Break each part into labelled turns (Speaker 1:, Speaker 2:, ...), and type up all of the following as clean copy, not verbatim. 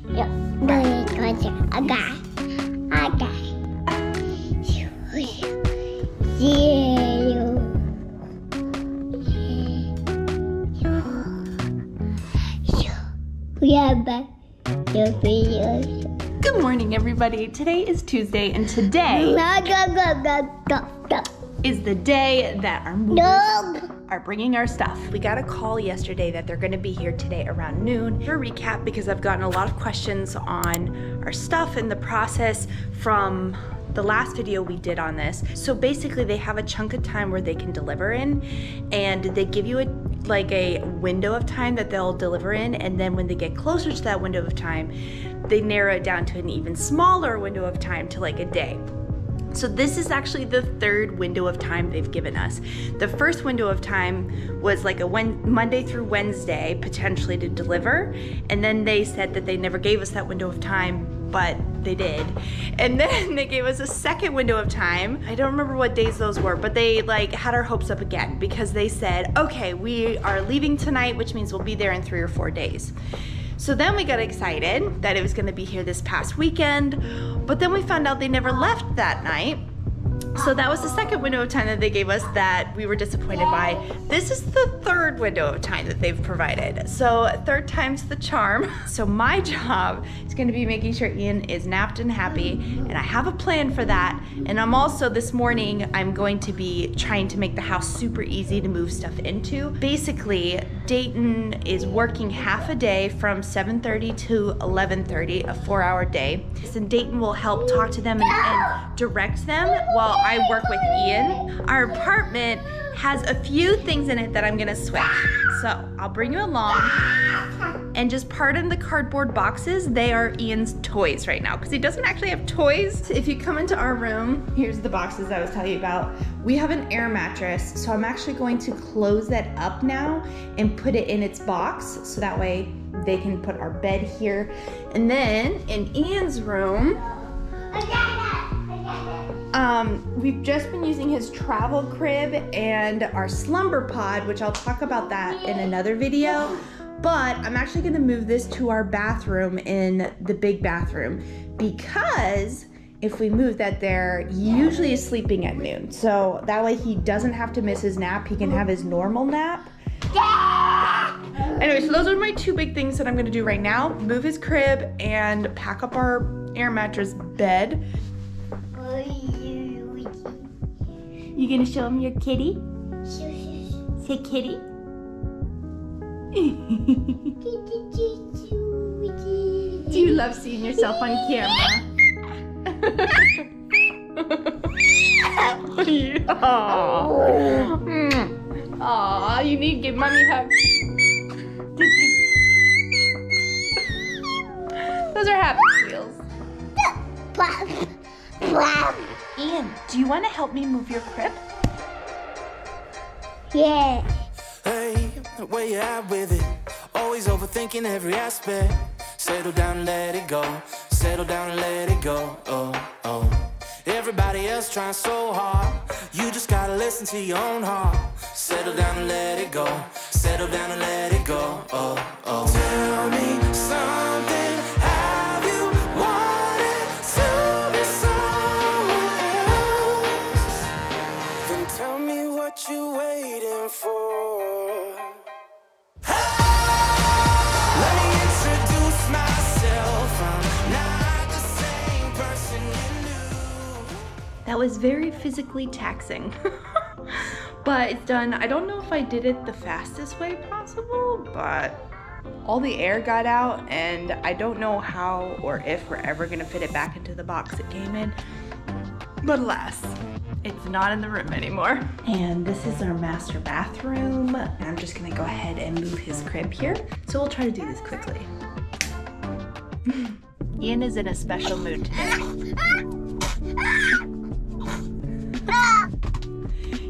Speaker 1: Yeah.
Speaker 2: Good morning, everybody. Today is Tuesday, and today is the day that our movers are bringing our stuff. We got a call yesterday that they're gonna be here today around noon. For a recap, because I've gotten a lot of questions on our stuff and the process from the last video we did on this. So basically they have a chunk of time where they can deliver in, and they give you a window of time that they'll deliver in, and then when they get closer to that window of time, they narrow it down to an even smaller window of time to like a day. So this is actually the third window of time they've given us. The first window of time was like a Monday through Wednesday, potentially to deliver. And then they said that they never gave us that window of time, but they did. And then they gave us a second window of time. I don't remember what days those were, but they had our hopes up again, because they said, okay, we are leaving tonight, which means we'll be there in 3 or 4 days. So then we got excited that it was gonna be here this past weekend, but then we found out they never left that night. So that was the second window of time that they gave us that we were disappointed by. This is the third window of time that they've provided. So third time's the charm. So my job is gonna be making sure Ian is napped and happy, and I have a plan for that. And I'm also, this morning, I'm going to be trying to make the house super easy to move stuff into. Basically, Dayton is working half a day from 7:30 to 11:30, a 4-hour day. And Dayton will help talk to them and direct them while I work with Ian. Our apartment has a few things in it that I'm gonna switch. So I'll bring you along, and just pardon the cardboard boxes. They are Ian's toys right now, because he doesn't actually have toys. If you come into our room, here's the boxes I was telling you about. We have an air mattress, so I'm actually going to close that up now and put it in its box, so that way they can put our bed here. And then in Ian's room, we've just been using his travel crib and our slumber pod, which I'll talk about that in another video. But I'm actually gonna move this to our bathroom, in the big bathroom, because if we move that there, he usually is sleeping at noon. So that way he doesn't have to miss his nap. He can have his normal nap. Anyway, so those are my two big things that I'm gonna do right now. Move his crib and pack up our air mattress bed. You gonna show him your kitty? Say kitty. Do you love seeing yourself on camera? Aw, you need to give mommy a hug. Those are happy wheels. Ian, do you want to help me move your crib?
Speaker 1: Yeah.
Speaker 3: Hey, where you at with it? Always overthinking every aspect. Settle down and let it go. Settle down and let it go. Oh, oh. Everybody else trying so hard. You just gotta listen to your own heart. Settle down and let it go. Settle down and let it go. Oh, oh. Tell me something. Have you wanted to be someone else? Then tell me what you waiting for. Let me introduce myself. I'm not the same person you knew.
Speaker 2: That was very physically taxing. But it's done. I don't know if I did it the fastest way possible, but all the air got out, and I don't know how or if we're ever gonna fit it back into the box it came in. But alas, it's not in the room anymore. And this is our master bathroom. And I'm just gonna go ahead and move his crib here. So we'll try to do this quickly. Ian is in a special mood today.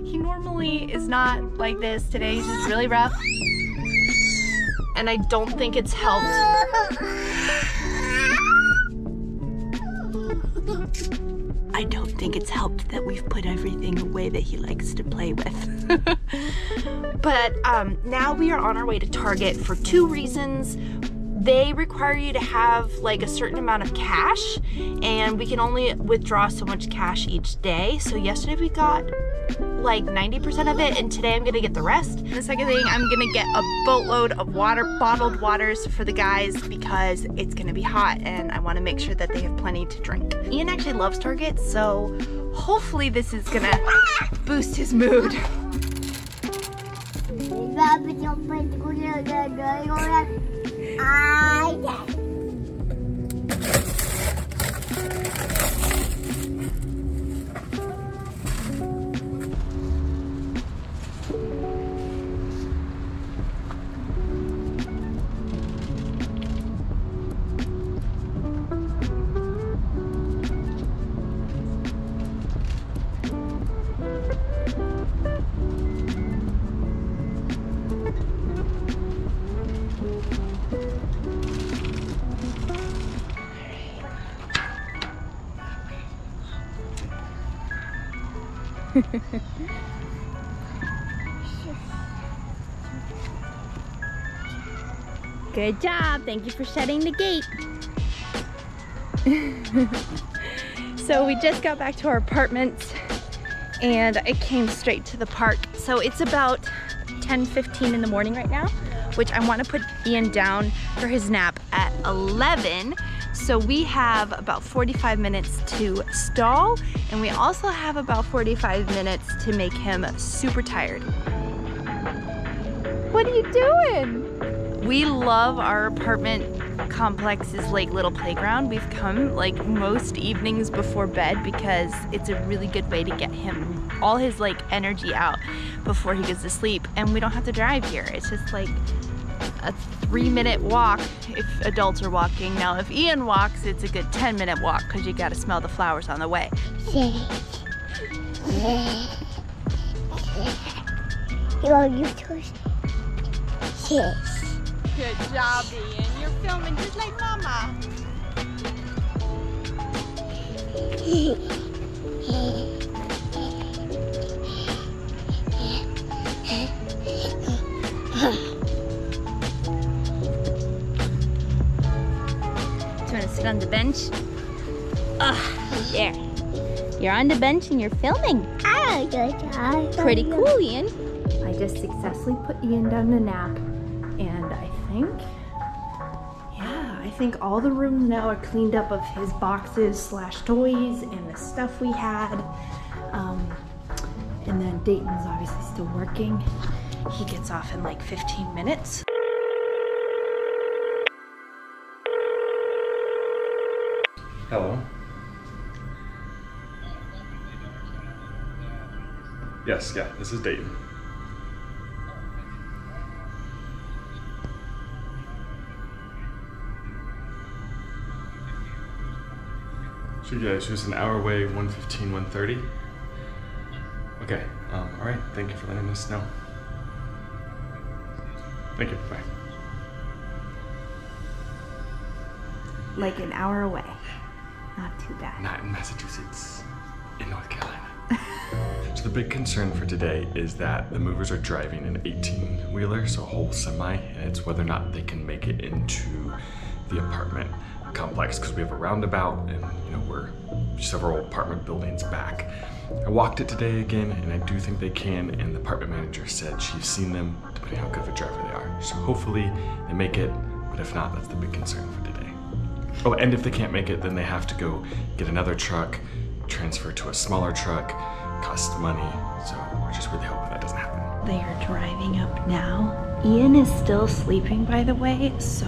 Speaker 2: He normally is not like this. Today he's just really rough. And I don't think it's helped. I don't think it's helped that we've put everything away that he likes to play with. But now we are on our way to Target for 2 reasons. they require you to have like a certain amount of cash, and we can only withdraw so much cash each day. So yesterday we got like 90% of it, and today I'm gonna get the rest. And the second thing, I'm gonna get a boatload of bottled waters for the guys because it's gonna be hot and I wanna make sure that they have plenty to drink. Ian actually loves Target, so hopefully this is gonna boost his mood. Good job. Thank you for shutting the gate. So we just got back to our apartments and I came straight to the park. So it's about 10:15 in the morning right now, which I want to put Ian down for his nap at 11. So we have about 45 minutes to stall, and we also have about 45 minutes to make him super tired. What are you doing? We love our apartment complex's like little playground. We've come like most evenings before bed because it's a really good way to get him all his like energy out before he goes to sleep, and we don't have to drive here. It's just like a 3-minute walk if adults are walking. Now if Ian walks, it's a good 10-minute walk because you got to smell the flowers on the way. Good job, Ian. You're filming just like Mama. Do you want to sit on the bench? There. You're on the bench and you're filming. Pretty cool, Ian. I just successfully put Ian down to nap, and I think all the rooms now are cleaned up of his boxes / toys and the stuff we had. And then Dayton's obviously still working. He gets off in like 15 minutes.
Speaker 1: Hello. Yes, yeah, this is Dayton. So yeah, she was an hour away, 1:15, 1:30. Okay, all right, thank you for letting us know. Thank you, bye.
Speaker 2: Like an hour away. Not too bad.
Speaker 1: Not in Massachusetts, in North Carolina. So the big concern for today is that the movers are driving an 18-wheeler, so a whole semi, and it's whether or not they can make it into the apartment complex, because we have a roundabout and we're several apartment buildings back. I walked it today again, and I do think they can, and the apartment manager said she's seen them, depending how good of a driver they are. So hopefully they make it, but if not, that's the big concern for today. Oh, and if they can't make it, then they have to go get another truck, transfer to a smaller truck, costs money, so we're just really hoping that doesn't happen.
Speaker 2: They are driving up now. Ian is still sleeping, by the way, so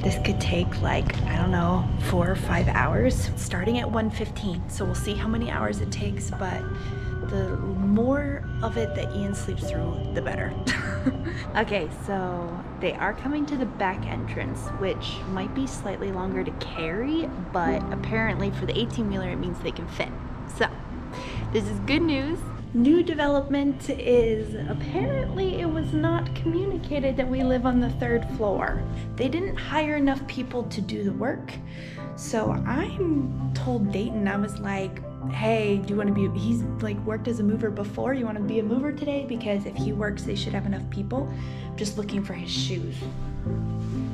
Speaker 2: this could take like, I don't know, 4 or 5 hours, starting at 1:15. So we'll see how many hours it takes, but the more of it that Ian sleeps through, the better. Okay, so they are coming to the back entrance, which might be slightly longer to carry, but apparently for the 18-wheeler, it means they can fit. So this is good news. New development is apparently it was not communicated that we live on the 3rd floor. They didn't hire enough people to do the work. So I told Dayton, I was like, hey, do you want to be, he's like worked as a mover before, you want to be a mover today? Because if he works, they should have enough people. I'm just looking for his shoes.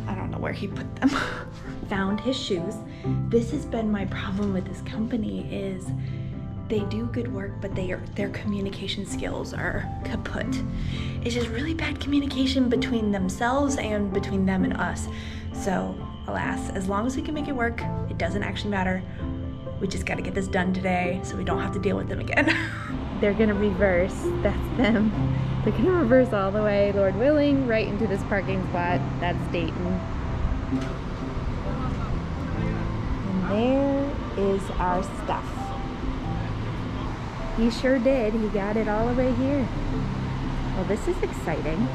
Speaker 2: I don't know where he put them. Found his shoes. This has been my problem with this company is they do good work, but their communication skills are kaput. It's just really bad communication between themselves and between them and us. So alas, as long as we can make it work, it doesn't actually matter. We just gotta get this done today so we don't have to deal with them again. They're gonna reverse, that's them. They're gonna reverse all the way, Lord willing, right into this parking spot. That's Dayton. And there is our stuff. He sure did, he got it all the way here. Well, this is exciting.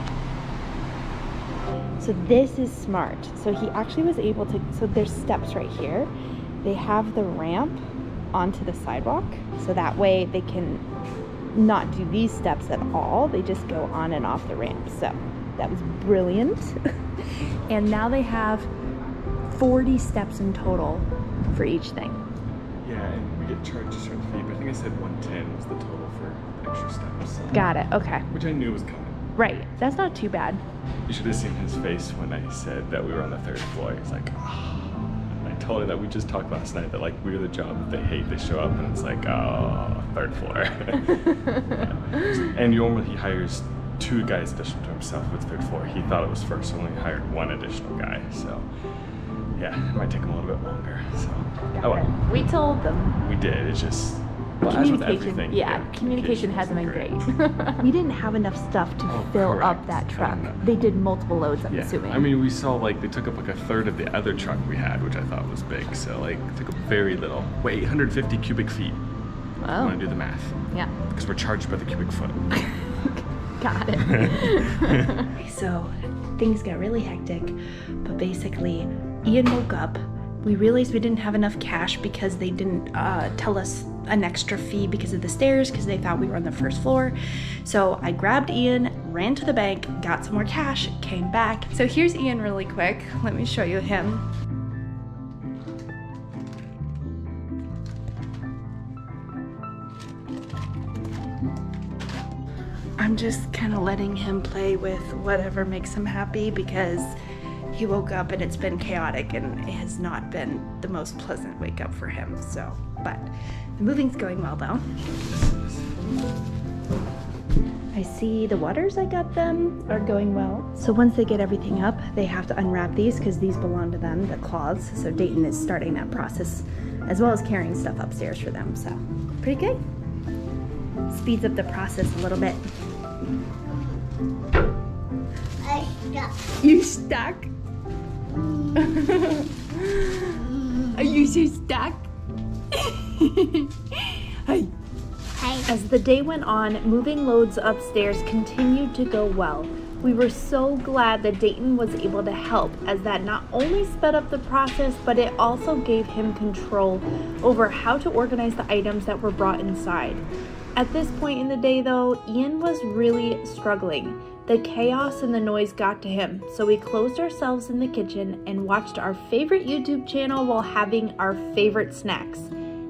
Speaker 2: So this is smart. So he actually was able to, so there's steps right here. They have the ramp onto the sidewalk. So that way they can not do these steps at all. They just go on and off the ramp. So that was brilliant. And now they have 40 steps in total for each thing.
Speaker 1: Yeah, and we get charged a certain fee, but I think I said 110 was the total for extra steps.
Speaker 2: Got it, okay.
Speaker 1: Which I knew was coming.
Speaker 2: Right, that's not too bad.
Speaker 1: You should have seen his face when I said that we were on the 3rd floor. He's like, oh. And I told him that we just talked last night that like we're the job that they hate. They show up and it's like, oh, 3rd floor. And normally he hires 2 guys additional to himself with 3rd floor. He thought it was 1st, so only hired 1 additional guy. So yeah, it might take him a little bit longer. So oh well.
Speaker 2: We told them.
Speaker 1: We did. It's just as with everything.
Speaker 2: Yeah, communication hasn't been great. We didn't have enough stuff to fill up that truck. They did multiple loads, I'm assuming.
Speaker 1: I mean, we saw like they took up like 1/3 of the other truck we had, which I thought was big. So like took up very little. Wait, 850 cubic feet.
Speaker 2: Wow.
Speaker 1: I want to do the math.
Speaker 2: Yeah.
Speaker 1: Because we're charged by the cubic foot.
Speaker 2: Got it. So things got really hectic, but basically Ian woke up. We realized we didn't have enough cash because they didn't tell us an extra fee because of the stairs, because they thought we were on the 1st floor. So I grabbed Ian, ran to the bank, got some more cash, came back. So here's Ian really quick. Let me show you him. I'm just kind of letting him play with whatever makes him happy because he woke up and it's been chaotic and it has not been the most pleasant wake up for him. So, but the moving's going well though. I see the waters I got them are going well. So once they get everything up, they have to unwrap these because these belong to them, the cloths. So Dayton is starting that process as well as carrying stuff upstairs for them. So pretty good. Speeds up the process a little bit.
Speaker 4: I'm stuck.
Speaker 2: You stuck? Are you so stuck? Hi.
Speaker 4: Hi.
Speaker 2: As the day went on, moving loads upstairs continued to go well. We were so glad that Dayton was able to help, as that not only sped up the process, but it also gave him control over how to organize the items that were brought inside. At this point in the day though, Ian was really struggling. The chaos and the noise got to him, so we closed ourselves in the kitchen and watched our favorite YouTube channel while having our favorite snacks.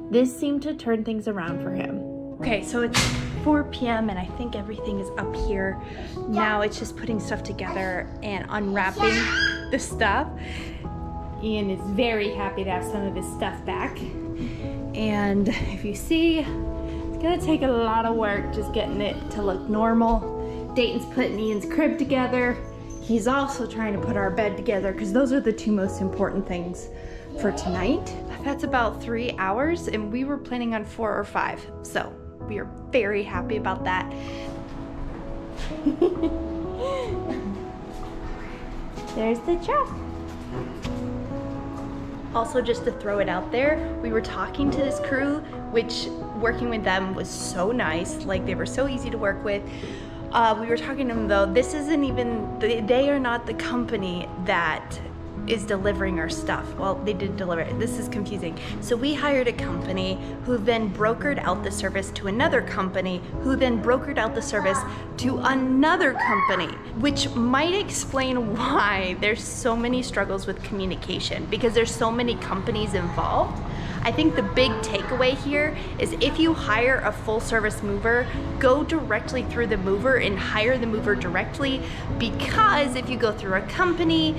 Speaker 2: This seemed to turn things around for him. Okay, so it's 4 p.m. and I think everything is up here. Now it's just putting stuff together and unwrapping the stuff. Ian is very happy to have some of his stuff back. And if you see, it's gonna take a lot of work just getting it to look normal. Dayton's putting Ian's crib together. He's also trying to put our bed together because those are the 2 most important things for tonight. That's about 3 hours and we were planning on 4 or 5. So we are very happy about that. There's the truck. Also, just to throw it out there, we were talking to this crew, which working with them was so nice. Like they were so easy to work with. We were talking to them though, this isn't even, they are not the company that is delivering our stuff. Well, they did deliver it. This is confusing. So we hired a company who then brokered out the service to another company who then brokered out the service to another company, which might explain why there's so many struggles with communication because there's so many companies involved. I think the big takeaway here is if you hire a full service mover, go directly through the mover and hire the mover directly, because if you go through a company,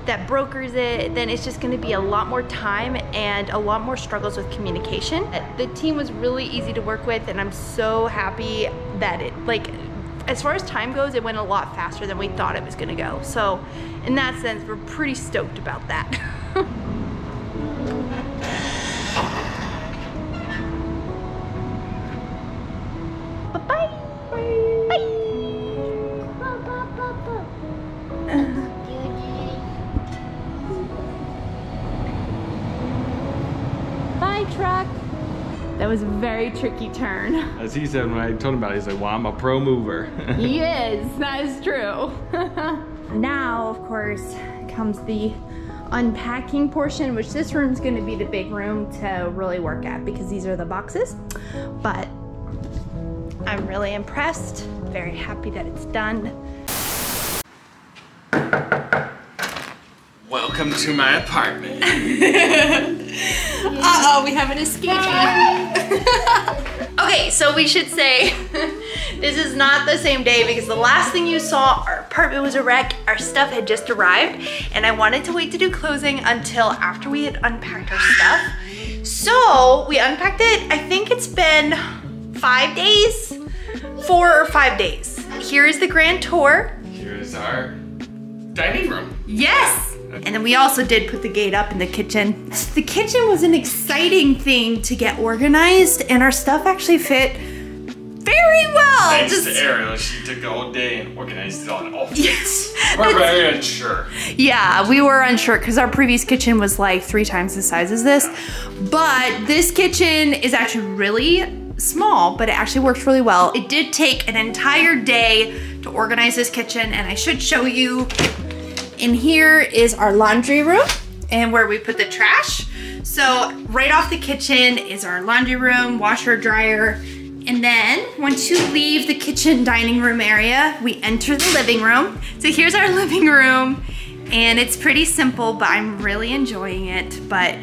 Speaker 2: that brokers it, then it's just gonna be a lot more time and a lot more struggles with communication. The team was really easy to work with, and I'm so happy that it, like, as far as time goes, it went a lot faster than we thought it was gonna go. So in that sense, we're pretty stoked about that. Bye-bye. Bye. Bye, truck. That was a very tricky turn.
Speaker 1: As he said when I told him about it, he's like, well, I'm a pro mover.
Speaker 2: He is, that is true. Now, of course, comes the unpacking portion, which this room's gonna be the big room to really work at because these are the boxes. But I'm really impressed, very happy that it's done.
Speaker 1: Welcome to my apartment.
Speaker 2: Uh-oh, we have an escapee. Okay, so we should say this is not the same day because the last thing you saw, our apartment was a wreck. Our stuff had just arrived and I wanted to wait to do closing until after we had unpacked our stuff. So we unpacked it. I think it's been 5 days, 4 or 5 days. Here is the grand tour.
Speaker 1: Here is our dining room.
Speaker 2: Yes. And then we also did put the gate up in the kitchen. The kitchen was an exciting thing to get organized, and our stuff actually fit very well.
Speaker 1: Thanks to Ariel, she took the whole day and organized it all in all
Speaker 2: Yes.
Speaker 1: We're very unsure.
Speaker 2: Yeah, we were unsure because our previous kitchen was like 3 times the size as this. But this kitchen is actually really small, but it actually works really well. It did take an entire day to organize this kitchen, and I should show you. In here is our laundry room and where we put the trash. So right off the kitchen is our laundry room, washer, dryer. And then once you leave the kitchen dining room area, we enter the living room. So here's our living room, and it's pretty simple, but I'm really enjoying it. But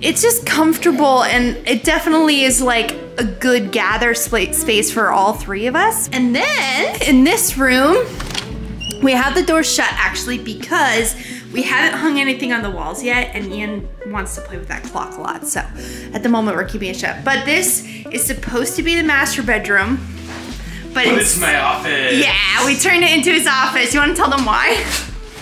Speaker 2: it's just comfortable, and it definitely is like a good gather space for all 3 of us. And then in this room, we have the door shut actually because we haven't hung anything on the walls yet, and Ian wants to play with that clock a lot. So at the moment we're keeping it shut. But this is supposed to be the master bedroom. But
Speaker 1: it's my office.
Speaker 2: Yeah, we turned it into his office. You want to tell them why?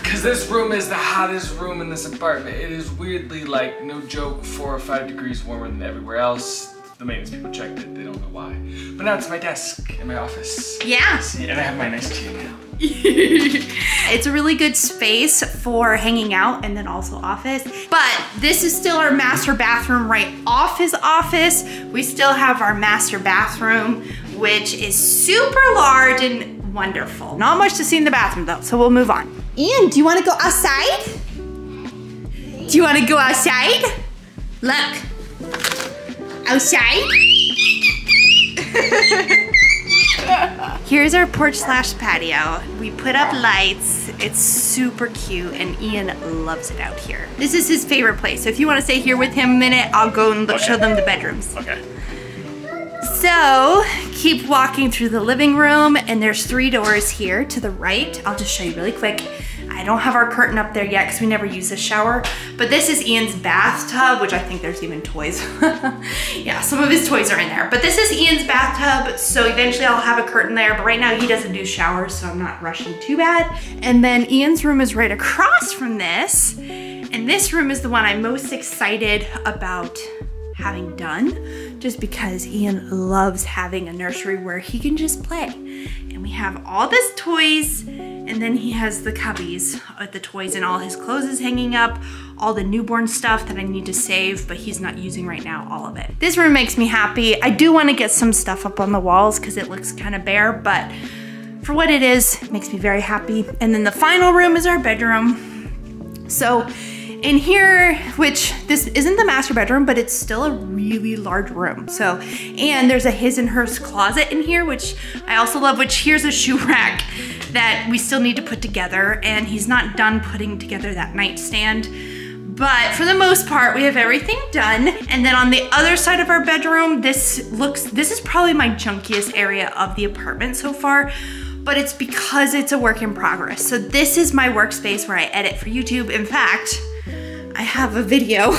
Speaker 1: Because this room is the hottest room in this apartment. It is weirdly, like, no joke, 4 or 5 degrees warmer than everywhere else. The maintenance people checked it, they don't know why. But now it's my desk in my office.
Speaker 2: Yeah.
Speaker 1: See, and I have my nice tea now.
Speaker 2: It's a really good space for hanging out and then also office. But this is still our master bathroom right off his office. We still have our master bathroom, which is super large and wonderful. Not much to see in the bathroom though, so we'll move on. Ian, do you want to go outside? Do you want to go outside? Look. Outside? Here's our porch slash patio. We put up lights. It's super cute, and Ian loves it out here. This is his favorite place. So if you want to stay here with him a minute, I'll go and show them the bedrooms.
Speaker 1: Okay.
Speaker 2: So keep walking through the living room, and there's 3 doors here to the right. I'll just show you really quick. I don't have our curtain up there yet because we never use the shower, but this is Ian's bathtub, which I think there's even toys. Yeah, some of his toys are in there, but this is Ian's bathtub, so eventually I'll have a curtain there, but right now he doesn't do showers, so I'm not rushing too bad. And then Ian's room is right across from this, and this room is the one I'm most excited about having done, just because Ian loves having a nursery where he can just play. And we have all this toys, and then he has the cubbies with the toys, and all his clothes is hanging up, all the newborn stuff that I need to save, but he's not using right now, all of it. This room makes me happy. I do want to get some stuff up on the walls because it looks kind of bare, but for what it is, it makes me very happy. And then the final room is our bedroom. So in here, which this isn't the master bedroom, but it's still a really large room. So, and there's a his and hers closet in here, which I also love, which here's a shoe rack that we still need to put together, and he's not done putting together that nightstand. But for the most part, we have everything done. And then on the other side of our bedroom, this is probably my junkiest area of the apartment so far. but it's because it's a work in progress. So this is my workspace where I edit for YouTube. In fact, I have a video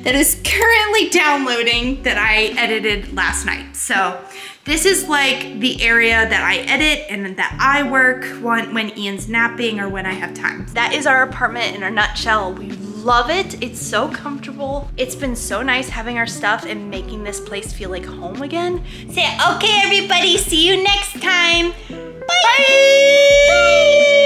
Speaker 2: that is currently downloading that I edited last night. So this is like the area that I edit and that I work when Ian's napping or when I have time. That is our apartment in a nutshell. We love it. It's so comfortable. It's been so nice having our stuff and making this place feel like home again. Say, okay, everybody, see you next time. Bye. Bye.